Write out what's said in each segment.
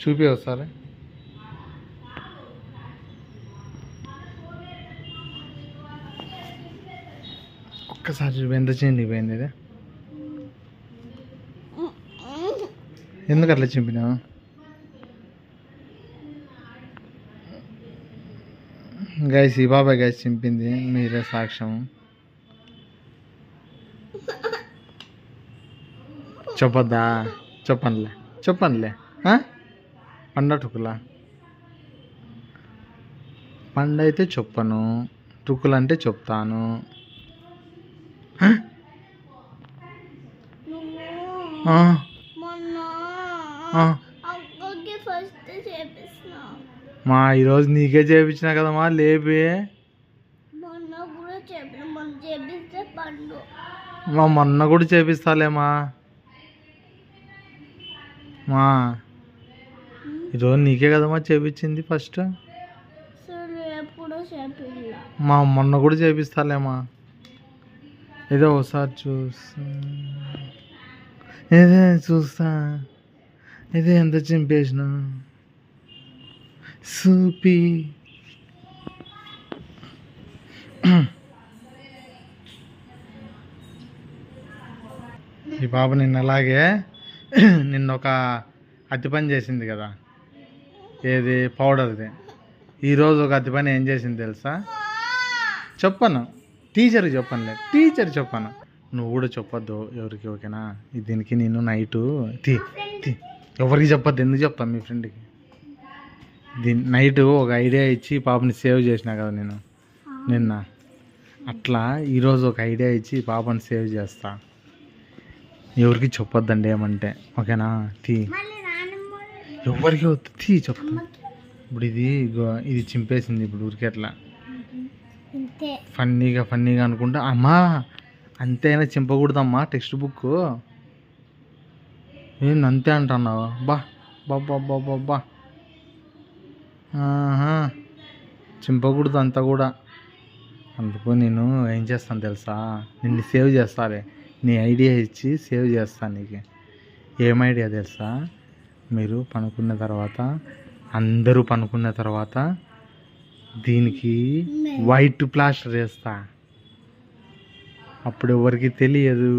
చూపి ఒకసారి. ఒక్కసారి చూపి ఎంత చిండిపోయింది ఇది. ఎందుకు అట్లా చింపినావు? గైస్ ఈ బాబాయ్ గైస్ చింపింది, మీరే సాక్ష్యం. చెప్పొద్దా? చెప్పనులే పండ టుకులా. పండైతే చెప్పను, టుకులంటే చెప్తాను. మా ఈరోజు నీకే చేయించినా కదమ్మా, లేపి మా మొన్న కూడా చేపిస్తాలేమా. మా ఈరోజు నీకే కదమ్మా చేపించింది ఫస్ట్. మా మొన్న కూడా చేపిస్తాలేమా. ఏదో ఒకసారి చూస్తా ఇదే ఎంత చింపేసిన సూపి. ఈ పాప అలాగే నిన్న ఒక అతి పని చేసింది కదా, ఏది పౌడర్ది. ఈరోజు ఒక అతి పని ఏం చేసింది తెలుసా? చెప్పను, టీచర్కి చెప్పను. నువ్వు కూడా చెప్పొద్దు ఎవరికి, ఓకేనా? దీనికి నేను నైటు ఎవరికి చెప్పొద్దు. ఎందుకు చెప్తాను మీ ఫ్రెండ్కి? నైటు ఒక ఐడియా ఇచ్చి పాపని సేవ్ చేసినా కదా నేను నిన్న. అట్లా ఈరోజు ఒక ఐడియా ఇచ్చి పాపని సేవ్ చేస్తా. ఎవరికి చెప్పొద్దండి ఏమంటే, ఓకేనా? ఎవరికి వద్దు, చెప్తా. ఇప్పుడు ఇది చింపేసింది. ఇప్పుడు ఊరికి అట్లా ఫన్నీగా అనుకుంటా. అమ్మా అంతేనా, చింపకూడదమ్మా టెక్స్ట్ బుక్. ఏంది అంతే అంటున్నావు? బా చింపకూడదు అంతా కూడా. అందుకు నేను ఏం చేస్తాను తెలుసా? నిన్ను సేవ్ చేస్తాలే, నీ ఐడియా ఇచ్చి సేవ్ చేస్తాను నీకు. ఏం ఐడియా తెలుసా? మీరు పనుకున్న తర్వాత, అందరూ పనుకున్న తర్వాత దీనికి వైట్ ప్లాస్టర్ వేస్తా. అప్పుడు ఎవరికి తెలియదు,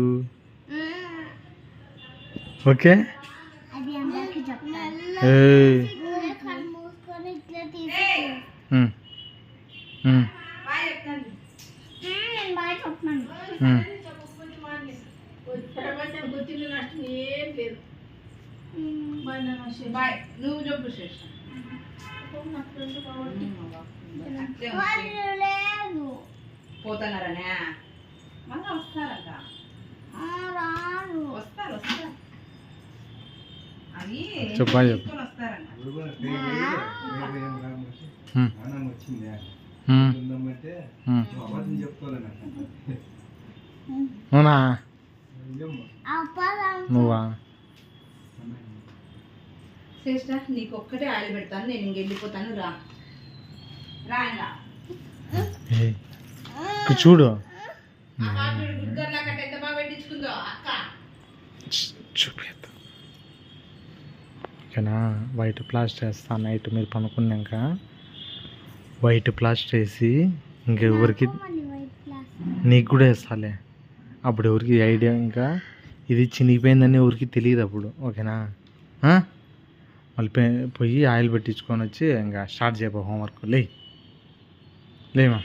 ఓకే? పోతున్నారనే మళ్ళీ వస్తారంట. వస్తారు అది వస్తారంట. అవునా? నువ్వా? సిస్టర్ నీకు ఒక్కటే ఆయిల్ పెడతాను, నేను ఇంక వెళ్ళిపోతాను. రా చూడు. ఓకేనా? వైట్ ప్లాస్టర్ వేస్తా. నైట్ మీరు పనుకున్నాక వైట్ ప్లాస్టర్ వేసి ఇంకెవరికి, నీకు కూడా వేస్తాలే. అప్పుడు ఎవరికి ఐడియా, ఇంకా ఇది చినిగిపోయిందని ఎవరికి తెలియదు అప్పుడు, ఓకేనా? మళ్ళీ పోయి ఆయిల్ పెట్టించుకొని వచ్చి ఇంకా స్టార్ట్ చేయబో హోంవర్క్. లేమా.